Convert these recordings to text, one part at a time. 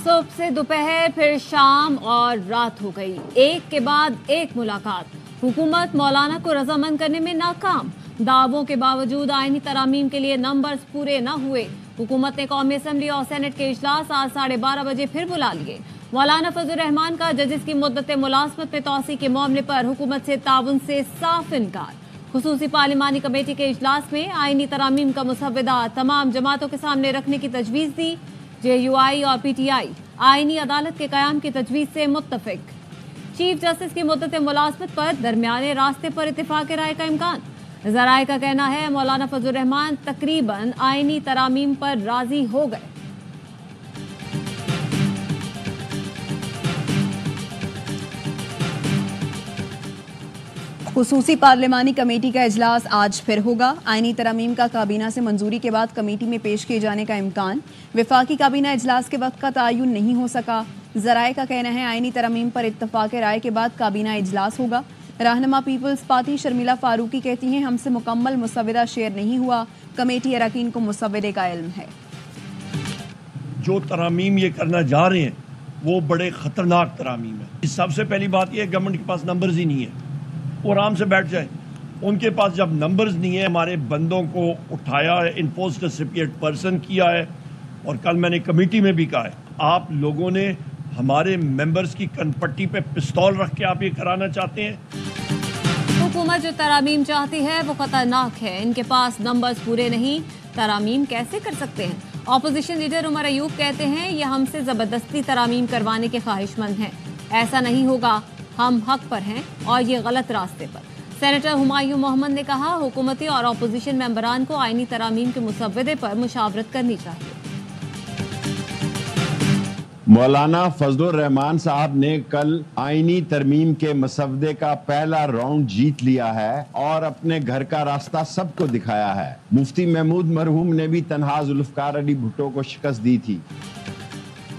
सुबह से दोपहर फिर शाम और रात हो गई, एक के बाद एक मुलाकात। हुकूमत मौलाना को रजामंद करने में नाकाम। दावों के बावजूद आईनी तरामीम के लिए नंबर्स पूरे न हुए। हुकूमत ने कौमी असम्बली और सेनेट के इजलास आज 12:30 बजे फिर बुला लिए। मौलाना फजल रहमान का जजिस की मुद्दत मुलाजमत में तौसी के मामले पर हुकूमत से ताउन से साफ इनकार। खुसूसी पार्लिमानी कमेटी के इजलास में आईनी तरामीम का मुसव्वदा तमाम जमातों के सामने रखने की तजवीज दी। JUI और PTI आईनी अदालत के कयाम की तजवीज से मुत्तफिक। चीफ जस्टिस की मुद्दत मुलाजमत पर दरमियाने रास्ते पर इत्तेफाक राय का इम्कान। जराए का कहना है मौलाना फजल रहमान तकरीबन आईनी तरामीम पर राजी हो गए। खुसूसी पार्लिमानी कमेटी का इजलास आज फिर होगा। आईनी तरामीम का काबीना से मंजूरी के बाद कमेटी में पेश किए जाने का इम्कान। विफाकी काबीना इजलास के वक्त का तयन नहीं हो सका। जराए का कहना है आईनी तरामीम पर इत्तफाक राय के बाद काबीना इजलास होगा। रहनुमा पीपल्स पार्टी शर्मिला फारूकी कहती हैं हमसे मुकम्मल मुसव्वदा शेयर नहीं हुआ, कमेटी अरकान को मुसव्वदे का इल्म है। जो तरामीम ये करना जा रहे हैं वो बड़े खतरनाक तरामीम है। सबसे पहली बात यह गवर्नमेंट के पास नंबर्स ही नहीं है, वो आराम से बैठ जाए। उनके पास जब नंबर्स नहीं है, हमारे बंदों को उठाया है, इन्फोर्स्ड रेसिपिएंट पर्सन किया है, और कल मैंने कमेटी में भी कहा है आप लोगों ने हमारे मेंबर्स की कनपट्टी पे पिस्तौल रख के आप ये कराना चाहते हैं। हुकूमत जो तरामीम चाहती है वो खतरनाक है। इनके पास नंबर्स पूरे नहीं, तरामीम कैसे कर सकते हैं। ऑपोजिशन लीडर उमर अयूब कहते हैं ये हमसे जबरदस्ती तरामीम करवाने के ख्वाहिशमंद हैं। ऐसा नहीं होगा, हम हक पर हैं और ये गलत रास्ते पर। सेनेटर हुमायूं मोहम्मद ने कहा हुकूमती और ऑपोजिशन मेंबरान को आईनी तरामीम के मुसव्वदे पर मुशावरत करनी चाहिए। मौलाना फजलुर रहमान साहब ने कल आईनी तरमीम के मसवदे का पहला राउंड जीत लिया है और अपने घर का रास्ता सबको दिखाया है। मुफ्ती महमूद मरहूम ने भी तन्हा जुल्फकार अली भुट्टो को शिकस्त दी थी।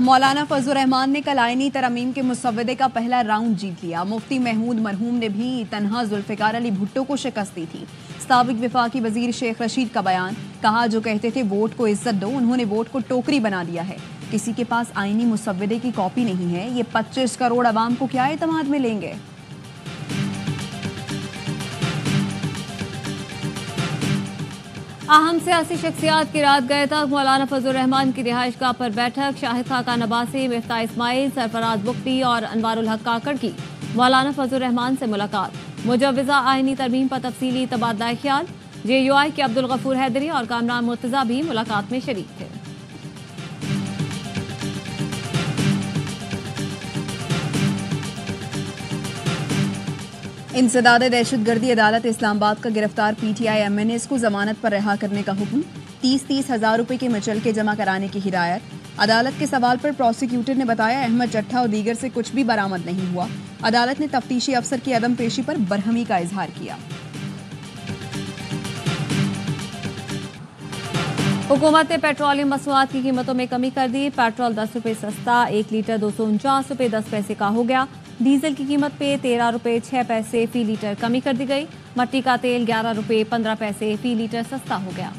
मौलाना फजलुर रहमान ने कल आईनी तरमीम के मुसव्वदे का पहला राउंड जीत लिया। मुफ्ती महमूद मरहूम ने भी तन्हा जुल्फकार अली भुट्टो को शिकस्त दी थी। साबिक विफाकी वजीर शेख रशीद का बयान, कहा जो कहते थे वोट को इज्जत दो, उन्होंने वोट को टोकरी बना दिया है। किसी के पास आईनी मुसव्वदे की कॉपी नहीं है, ये 25 करोड़ अवाम को क्या एतमाद में लेंगे। अहम सियासी शख्सियात की रात गए तक मौलाना फजल रहमान की रिहाइशगाह पर बैठक। शाहिद खाकान अब्बासी, मिफ्ता इस्माइल, सरफराज बुख्ती और अनवारुल हक काकड़ की मौलाना फजल रहमान से मुलाकात। मुजव्विजा आईनी तरमीम पर तफसीली तबादला ख्याल। JUI के अब्दुल गफूर हैदरी और कामरान मुर्तजा भी मुलाकात में शरीक थे। इंसदाद दहशतगर्दी अदालत इस्लामाबाद का गिरफ्तार PTI MNAs को जमानत पर रिहा करने का हुक्म। 30-30 हजार रुपए के मचलके जमा कराने की हिदायत। अदालत के सवाल पर प्रोसिक्यूटर ने बताया अहमद चट्ठा और दीगर से कुछ भी बरामद नहीं हुआ। अदालत ने तफ्तीशी अफसर की अदम पेशी पर बरहमी का इजहार किया। हुकूमत ने पेट्रोलियम मसनूआत की कीमतों में कमी कर दी। पेट्रोल 10 रुपए सस्ता 1 लीटर 249 रुपए 10 पैसे का हो गया। डीजल की कीमत पे 13 रुपए 6 पैसे फी लीटर कमी कर दी गई। मट्टी का तेल 11 रुपए 15 पैसे फी लीटर सस्ता हो गया।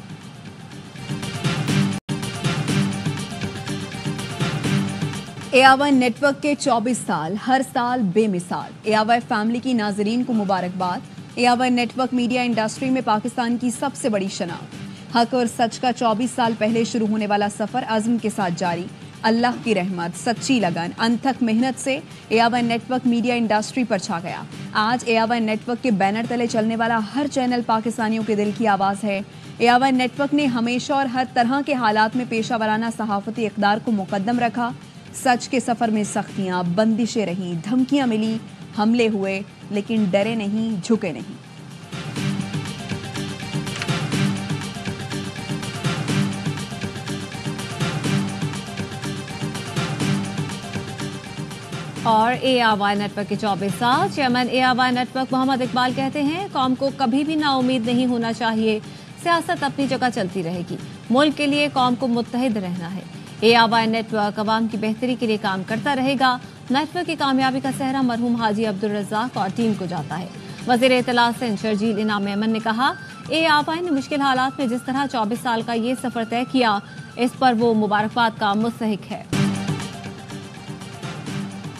AIY नेटवर्क के 24 साल हर साल बेमिसाल। AIY फैमिली की नाजरीन को मुबारकबाद। AIY नेटवर्क मीडिया इंडस्ट्री में पाकिस्तान की सबसे बड़ी शनाख्त। हक और सच का 24 साल पहले शुरू होने वाला सफर अज़्म के साथ जारी। अल्लाह की रहमत, सच्ची लगन, अनथक मेहनत से AIY नेटवर्क मीडिया इंडस्ट्री पर छा गया। आज AIY नेटवर्क के बैनर तले चलने वाला हर चैनल पाकिस्तानियों के दिल की आवाज़ है। AIY नेटवर्क ने हमेशा और हर तरह के हालात में पेशावराना सहाफ़ती इक़दार को मुक़द्दम रखा। सच के सफ़र में सख्तियाँ, बंदिशें रहीं, धमकियाँ मिली, हमले हुए, लेकिन डरे नहीं, झुके नहीं। और AIY नेटवर्क के 24 साल। Chairman AIY network Mohammad Iqbal कहते हैं कौम को कभी भी नाउमीद नहीं होना चाहिए। सियासत अपनी जगह चलती रहेगी, मुल्क के लिए कौम को मुत्तहिद रहना है। AIY नेटवर्क अवाम की बेहतरी के लिए काम करता रहेगा। नेटवर्क की कामयाबी का सेहरा मरहूम हाजी अब्दुल रज़्ज़ाक और टीम को जाता है। वज़ीर इत्तला सिंध शर्जील इनाम मेमन ने कहा, ए आवाई ने मुश्किल हालात में जिस तरह 24 साल का ये सफर तय किया, इस पर वो मुबारकबाद का मुस्तहिक है।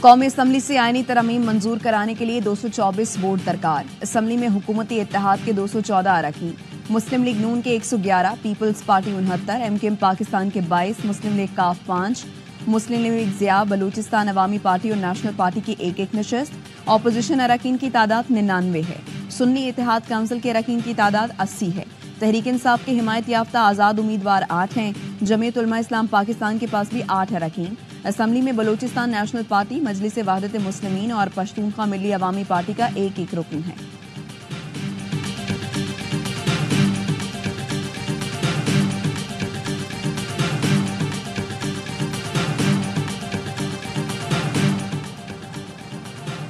कौमी असम्बली से आईनी तरमीम मंजूर कराने के लिए 224 वोट दरकार। असम्बली में हुकूमती इत्तेहाद के 214 अरकान, मुस्लिम लीग नून के 111, पीपल्स पार्टी 69, MKM पाकिस्तान के 22, मुस्लिम लीग काफ 5, मुस्लिम लीग ज़िया, बलूचिस्तान अवामी पार्टी और नेशनल पार्टी की एक नशस्त। ऑपोजिशन अरकान की तादाद 99 है। सुन्नी इत्तेहाद काउंसिल के अरकान की तादाद 80 है। तहरीक इंसाफ के हिमायत याफ्ता आज़ाद उम्मीदवार 8 हैं। जमीयत उलमा इस्लाम पाकिस्तान के पास भी 8 अरकान। असम्बली में बलूचिस्तान नेशनल पार्टी, मजलिस वहदत मुस्लिमीन और पश्तूनख्वा मिली अवामी पार्टी का एक रुकन है।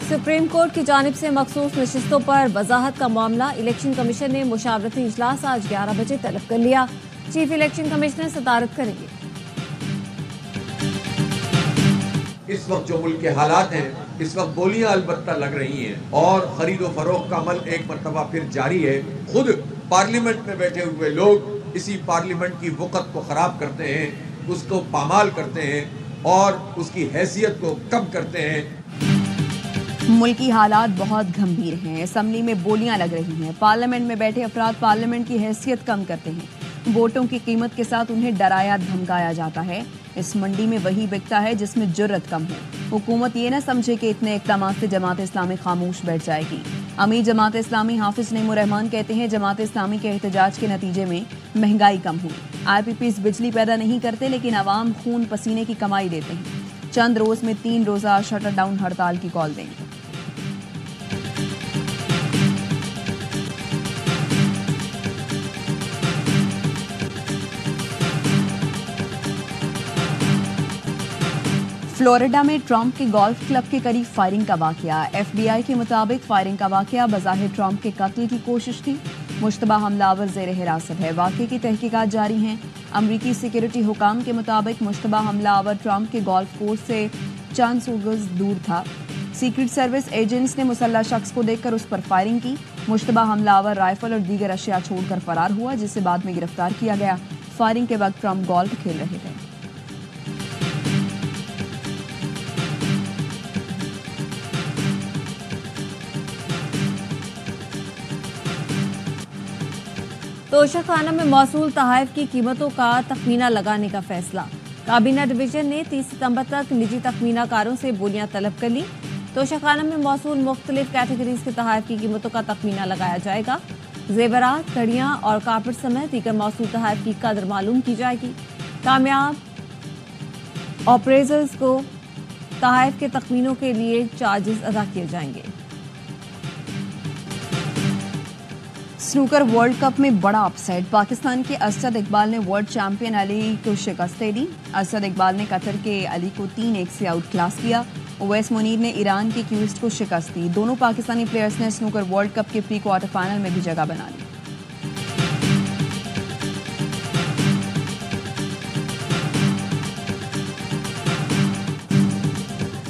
सुप्रीम कोर्ट की जानिब से मखसूस नशिस्तों पर वजाहत का मामला। इलेक्शन कमीशन ने मुशावरती इजलास आज 11 बजे तलब कर लिया। चीफ इलेक्शन कमिश्नर सदारत करेंगे। इस वक्त जो मुल्क के हालात हैं, इस वक्त बोलियां अलबत्ता लग रही हैं और खरीदो फरोख्त का अमल एक मरतबा फिर जारी है। खुद पार्लियामेंट में बैठे हुए लोग इसी पार्लियामेंट की वक़्त को ख़राब करते हैं, उसको पामाल करते हैं और उसकी हैसियत को कम करते हैं। मुल्की हालात बहुत गंभीर हैं। असम्बली में बोलियां लग रही हैं। पार्लियामेंट में बैठे अफराद पार्लियामेंट की हैसियत कम करते हैं। वोटों की कीमत के साथ उन्हें डराया धमकाया जाता है। इस मंडी में वही बिकता है जिसमें जुर्रत कम हो। हुकूमत ये न समझे कि इतने इक़दाम से जमात इस्लामी खामोश बैठ जाएगी। अमीर जमात इस्लामी हाफिज नईमुर रहमान कहते हैं, जमात इस्लामी के एहतजाज के नतीजे में महंगाई कम हुई। IPPs बिजली पैदा नहीं करते, लेकिन अवाम खून पसीने की कमाई देते हैं। चंद रोज में 3 रोजा शटर डाउन हड़ताल की कॉल देंगे। फ्लोरिडा में ट्रंप के गोल्फ क्लब के करीब फायरिंग का वाकया। FBI के मुताबिक फायरिंग का वाकया बज़ाहिर ट्रंप के कत्ल की कोशिश थी। मुश्तबा हमलावर ज़ेर हिरासत है। वाकये की तहकीकात जारी हैं। अमरीकी सिक्योरिटी हुकाम के मुताबिक मुश्तबा हमलावर ट्रंप के गोल्फ कोर्स से चंद सौ गज दूर था। सीक्रेट सर्विस एजेंट्स ने मुसल्लह शख्स को देखकर उस पर फायरिंग की। मुश्तबा हमलावर राइफल और दीगर अशिया छोड़कर फरार हुआ, जिसे बाद में गिरफ्तार किया गया। फायरिंग के वक्त ट्रंप गोल्फ खेल रहे थे। तोशाखाना में मौसूल तहाइफ की कीमतों का तखमीना लगाने का फैसला। काबीना डिवीजन ने 30 सितंबर तक निजी तखमीनाकारों से बोलियां तलब कर ली। तोशाखाना में मौसूल मुख्तलिफ कैटेगरीज के तहाइफ की कीमतों का तखमीना लगाया जाएगा। जेवरात, घड़ियां और कारपेट समेत दीगर मौसूल तहाइफ की कदर मालूम की जाएगी। कामयाब ऑपरेटर्स को तहाइफ के तखमीनों के लिए चार्जेस अदा किए जाएंगे। स्नूकर वर्ल्ड कप में बड़ा अपसेट। पाकिस्तान के असद इकबाल ने वर्ल्ड चैंपियन अली को शिकस्त दे दी। असद इकबाल ने कतर के अली को 3-1 से आउट क्लास किया। ओवैस मुनीर ने ईरान के क्यूस्ट को शिकस्त दी। दोनों पाकिस्तानी प्लेयर्स ने स्नूकर वर्ल्ड कप के प्री क्वार्टर फाइनल में भी जगह बना ली।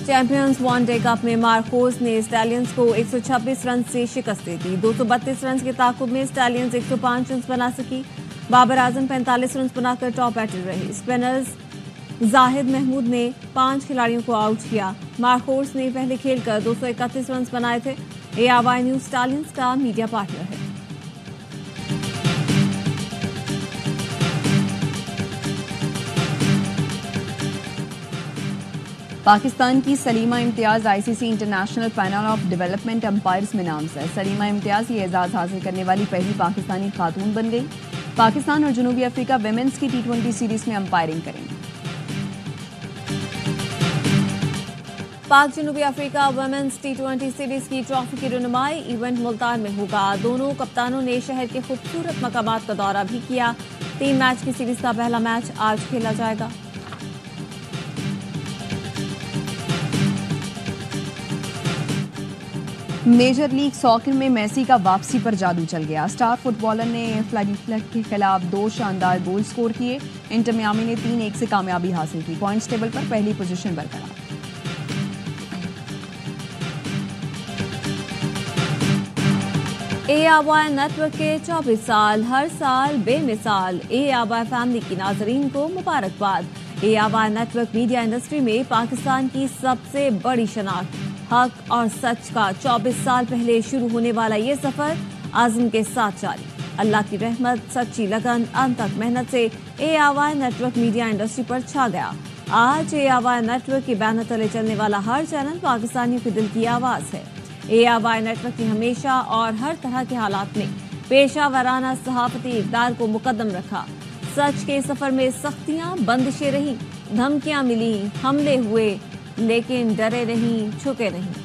चैंपियंस वनडे कप में मार्कोस ने स्टैलियंस को 126 रन से शिकस्त दे दी। 232 रन के ताकुब में स्टैलियंस 105 रन बना सकी। बाबर आजम 45 रन बनाकर टॉप बैटर रहे। स्पिनर्स जाहिद महमूद ने 5 खिलाड़ियों को आउट किया। मार्कोस ने पहले खेलकर 231 रन बनाए थे। ARY न्यूज स्टैलियंस का मीडिया पार्टनर है। पाकिस्तान की Salima Imtiaz ICC international panel of development umpires में नामजद है। सलीमा इम्तियाज ये एजाज हासिल करने वाली पहली पाकिस्तानी खातून बन गई। पाकिस्तान और जनूबी अफ्रीका विमेंस की T20 सीरीज में अंपायरिंग करेंगी। पाक जनूबी अफ्रीका वुमेन्स T20 सीरीज की ट्रॉफी की रुनुमाई इवेंट मुल्तान में होगा। दोनों कप्तानों ने शहर के खूबसूरत मकामात का दौरा भी किया। 3 मैच की सीरीज का पहला मैच आज खेला जाएगा। मेजर लीग सॉकर में मेसी का वापसी पर जादू चल गया। स्टार फुटबॉलर ने फ्लैग के खिलाफ 2 शानदार गोल स्कोर किए। इंटर मियामी ने 3-1 से कामयाबी हासिल की। पॉइंट्स टेबल पर पहली पोजीशन बरकरार। ए आवाज़ नेटवर्क के 24 साल हर साल बेमिसाल। ए आवाज़ फैमिली की नाजरीन को मुबारकबाद। ए आवाज़ नेटवर्क मीडिया इंडस्ट्री में पाकिस्तान की सबसे बड़ी शनाख्त, हक और सच का 24 साल पहले शुरू होने वाला ये सफर आज़म के साथ जारी। अल्लाह की रहमत, सच्ची लगन, अनथक मेहनत से ए आवाज़ नेटवर्क मीडिया इंडस्ट्री पर छा गया। आज ए आवाज़ नेटवर्क के बैनर तले चलने वाला हर चैनल पाकिस्तानियों के दिल की आवाज़ है। ए आवाज़ नेटवर्क ने हमेशा और हर तरह के हालात में पेशा वराना सहाफती इक़दार को मुकद्दम रखा। सच के सफ़र में सख्तियाँ, बंदिशें रहीं, धमकियाँ मिली, हमले हुए, लेकिन डरे नहीं, झुके नहीं।